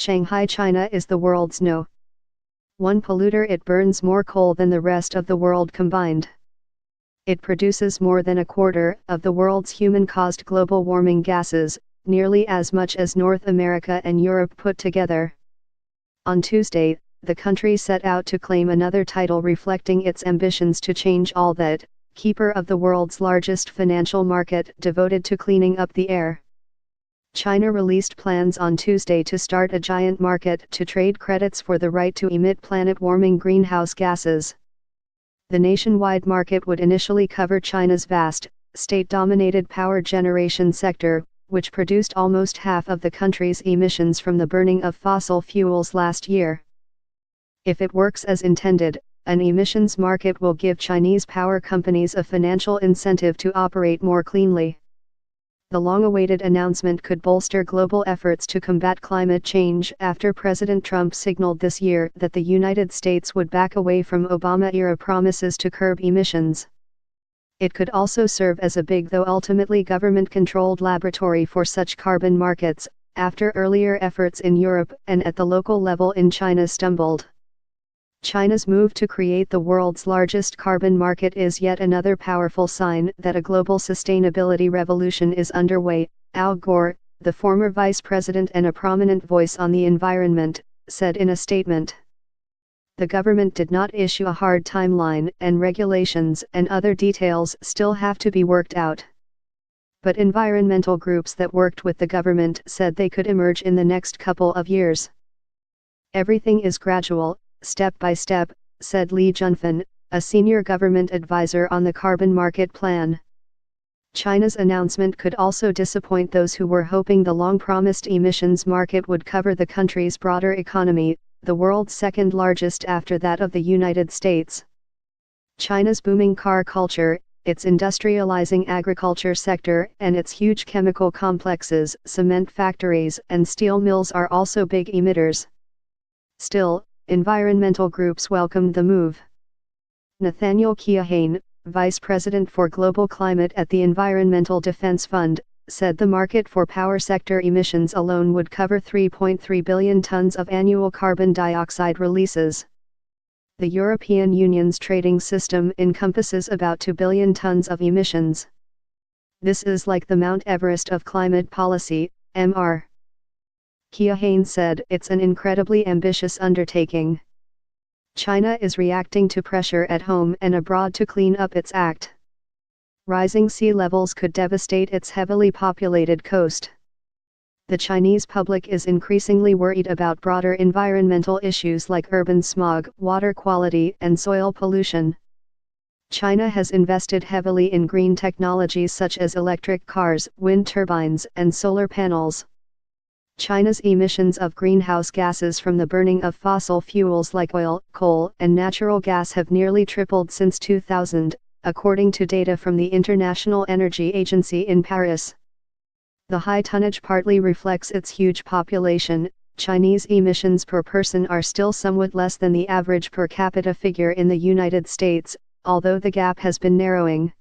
Shanghai, China is the world's No. 1 polluter. It burns more coal than the rest of the world combined. It produces more than a quarter of the world's human-caused global warming gases, nearly as much as North America and Europe put together. On Tuesday, the country set out to claim another title reflecting its ambitions to change all that, keeper of the world's largest financial market devoted to cleaning up the air. China released plans on Tuesday to start a giant market to trade credits for the right to emit planet-warming greenhouse gases. The nationwide market would initially cover China's vast, state-dominated power generation sector, which produced almost half of the country's emissions from the burning of fossil fuels last year. If it works as intended, an emissions market will give Chinese power companies a financial incentive to operate more cleanly. The long-awaited announcement could bolster global efforts to combat climate change after President Trump signaled this year that the United States would back away from Obama-era promises to curb emissions. It could also serve as a big though ultimately government-controlled laboratory for such carbon markets, after earlier efforts in Europe and at the local level in China stumbled. China's move to create the world's largest carbon market is yet another powerful sign that a global sustainability revolution is underway, Al Gore, the former vice president and a prominent voice on the environment, said in a statement. The government did not issue a hard timeline, and regulations and other details still have to be worked out. But environmental groups that worked with the government said they could emerge in the next couple of years. Everything is gradual, step by step, said Li Junfen, a senior government advisor on the carbon market plan. China's announcement could also disappoint those who were hoping the long-promised emissions market would cover the country's broader economy, the world's second largest after that of the United States. China's booming car culture, its industrializing agriculture sector, and its huge chemical complexes, cement factories, and steel mills are also big emitters. Still, environmental groups welcomed the move. Nathaniel Keohane, Vice President for Global Climate at the Environmental Defense Fund, said the market for power sector emissions alone would cover 3.3 billion tons of annual carbon dioxide releases. The European Union's trading system encompasses about 2 billion tons of emissions. This is like the Mount Everest of climate policy, Mr. Keohane said it's an incredibly ambitious undertaking. China is reacting to pressure at home and abroad to clean up its act. Rising sea levels could devastate its heavily populated coast. The Chinese public is increasingly worried about broader environmental issues like urban smog, water quality, and soil pollution. China has invested heavily in green technologies such as electric cars, wind turbines, and solar panels. China's emissions of greenhouse gases from the burning of fossil fuels like oil, coal, and natural gas have nearly tripled since 2000, according to data from the International Energy Agency in Paris. The high tonnage partly reflects its huge population. Chinese emissions per person are still somewhat less than the average per capita figure in the United States, although the gap has been narrowing.